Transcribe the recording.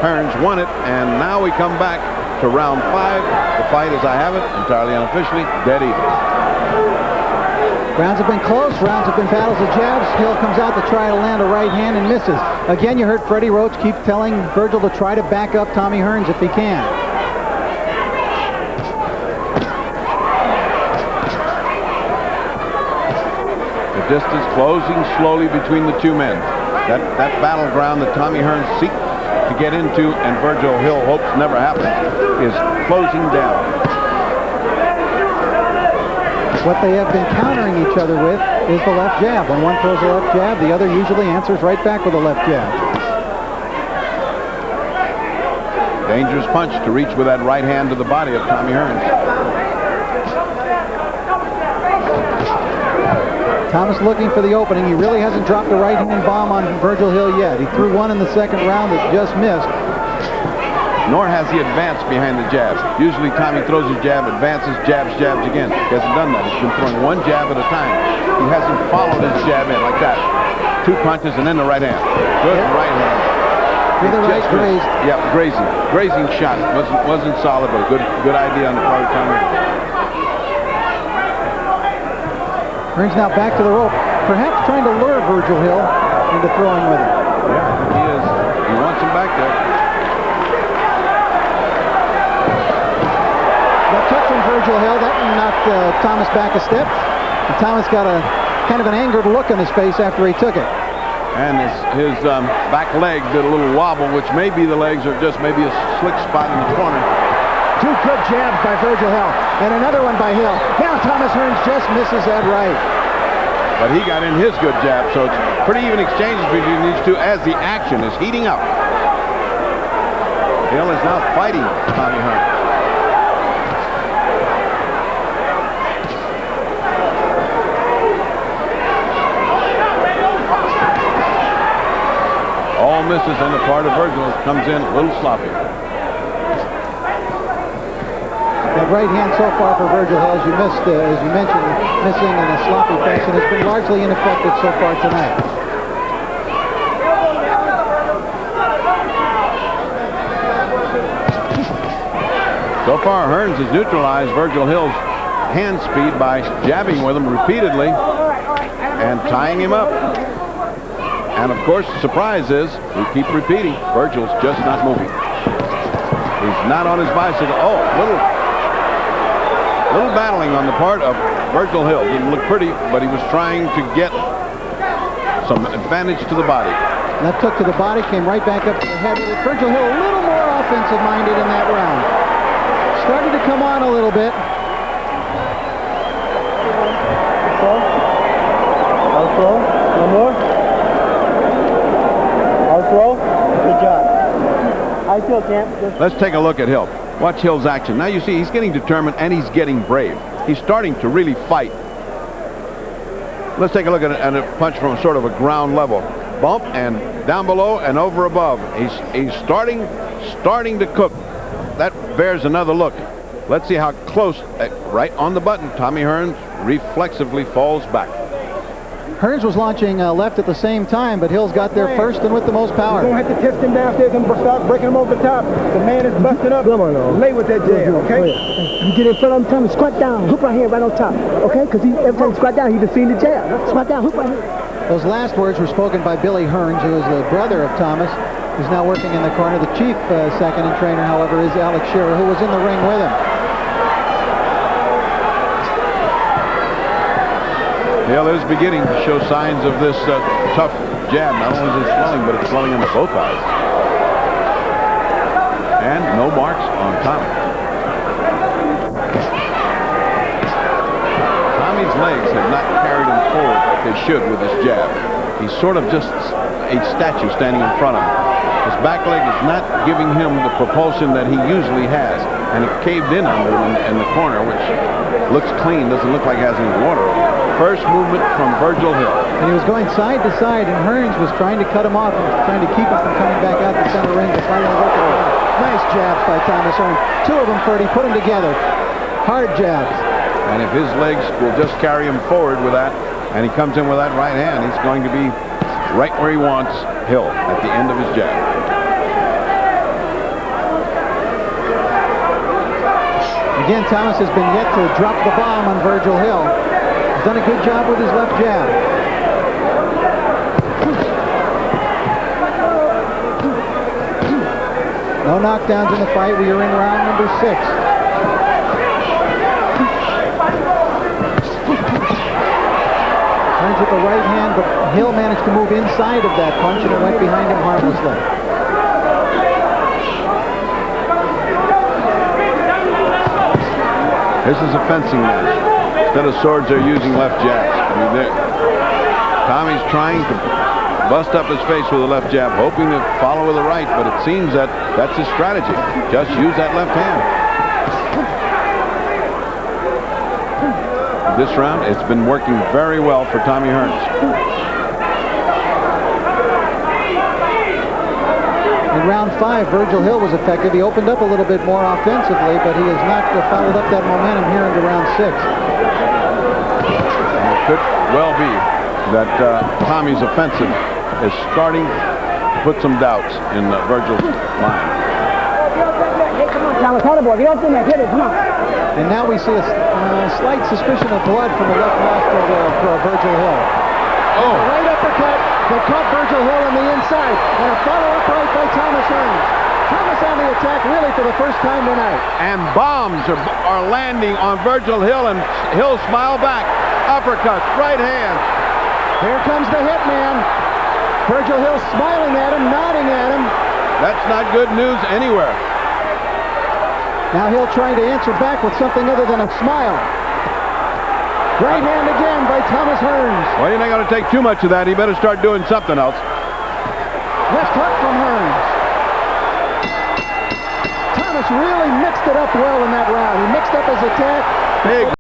Hearns won it, and now we come back to round 5. The fight, as I have it, entirely unofficially, dead even. Rounds have been close. Rounds have been battles of jabs. Hill comes out to try to land a right hand and misses. Again, you heard Freddie Roach keep telling Virgil to try to back up Tommy Hearns if he can. The distance closing slowly between the two men. That battleground that Tommy Hearns seeks to get into and Virgil Hill hopes never happens is closing down. What they have been countering each other with is the left jab. When one throws a left jab, the other usually answers right back with a left jab. Dangerous punch to reach with that right hand to the body of Tommy Hearns. Thomas looking for the opening. He really hasn't dropped a right-hand bomb on Virgil Hill yet. He threw one in the second round that just missed. Nor has he advanced behind the jab. Usually Tommy throws his jab, advances, jabs, jabs again. He hasn't done that. He's been throwing one jab at a time. He hasn't followed his jab in like that. 2 punches and then the right hand. Good right hand. With the right graze. Yeah, grazing. Grazing shot. Wasn't solid, but good idea on the part of Tommy. Hearns now back to the rope. Perhaps trying to lure Virgil Hill into throwing with him. Yeah, he is. He wants him back there. Virgil Hill, that knocked Thomas back a step. And Thomas got a kind of an angered look on his face after he took it. And his back leg did a little wobble, which may be the legs or just maybe a slick spot in the corner. 2 good jabs by Virgil Hill, and another one by Hill. Now Thomas Hearns just misses that right. But he got in his good jab, so it's pretty even exchanges between these two as the action is heating up. Hill is now fighting Tommy Hearns. All misses on the part of Virgil. Comes in a little sloppy. That right hand so far for Virgil Hill, as you mentioned, missing in a sloppy fashion, has been largely ineffective so far tonight. So far, Hearns has neutralized Virgil Hill's hand speed by jabbing with him repeatedly and tying him up. And of course, the surprise is, we keep repeating, Virgil's just not moving. He's not on his bicycle. Oh, little battling on the part of Virgil Hill. Didn't look pretty, but he was trying to get some advantage to the body. Left hook to the body, came right back up to the head. Virgil Hill a little more offensive-minded in that round. Started to come on a little bit. Outro. No more. Outro. Good job. I still can't. Let's take a look at Hill. Watch Hill's action. Now you see he's getting determined and he's getting brave. He's starting to really fight. Let's take a look at a punch from sort of a ground level. Bump and down below and over above. He's starting to cook. That bears another look. Let's see how close, right on the button. Tommy Hearns reflexively falls back. Hearns was launching left at the same time, but Hill's got there first and with the most power. You're going to have to test him downstairs and start breaking him over the top. The man is busting up. Come on, lay with that jab, okay? You get in front of him, tell him squat down, hook right here, right on top, okay? Because every time he squat down, he just seen the jab. Squat down, hook right here. Those last words were spoken by Billy Hearns, who is the brother of Thomas, who's now working in the corner. The chief second and trainer, however, is Alex Shearer, who was in the ring with him. Hill is beginning to show signs of this tough jab. Not only is it swelling, but it's swelling into both eyes. And no marks on Tommy. Tommy's legs have not carried him forward like they should with this jab. He's sort of just a statue standing in front of him. His back leg is not giving him the propulsion that he usually has. And it caved in under him in the corner, which looks clean, doesn't look like it has any water over it. First movement from Virgil Hill. And he was going side to side, and Hearns was trying to cut him off and trying to keep him from coming back out the center ring to finally work it out. Nice jabs by Thomas Hearns. 2 of them, Ferdy, put them together. Hard jabs. And if his legs will just carry him forward with that, and he comes in with that right hand, he's going to be right where he wants Hill at the end of his jab. Again, Thomas has been yet to drop the bomb on Virgil Hill. He's done a good job with his left jab. No knockdowns in the fight. We are in round number 6. Hearns with the right hand, but Hill managed to move inside of that punch and it went behind him harmlessly. This is a fencing match. Instead of swords, they're using left jabs. I mean, Tommy's trying to bust up his face with a left jab, hoping to follow with a right, but it seems that that's his strategy. Just use that left hand. This round, it's been working very well for Tommy Hearns. In round 5, Virgil Hill was effective. He opened up a little bit more offensively, but he has not followed up that momentum here into round 6. It could well be that Tommy's offensive is starting to put some doubts in Virgil's mind. Hey, come on, Thomas, hold the boy. If you don't do that, hit it, come on. And now we see a slight suspicion of blood from the left nostril there for Virgil Hill. Oh! Right uppercut that caught Virgil Hill on the inside. And a follow-up right by Thomas Hearns. Thomas on the attack really for the first time tonight. And bombs are landing on Virgil Hill, and Hill smile back. Uppercut, right hand. Here comes the hitman. Virgil Hill smiling at him, nodding at him. That's not good news anywhere. Now Hill trying to answer back with something other than a smile. Right hand again by Thomas Hearns. Well, you're not going to take too much of that. He better start doing something else. Left hook from Hearns. Thomas really mixed it up well in that round. He mixed up his attack. Big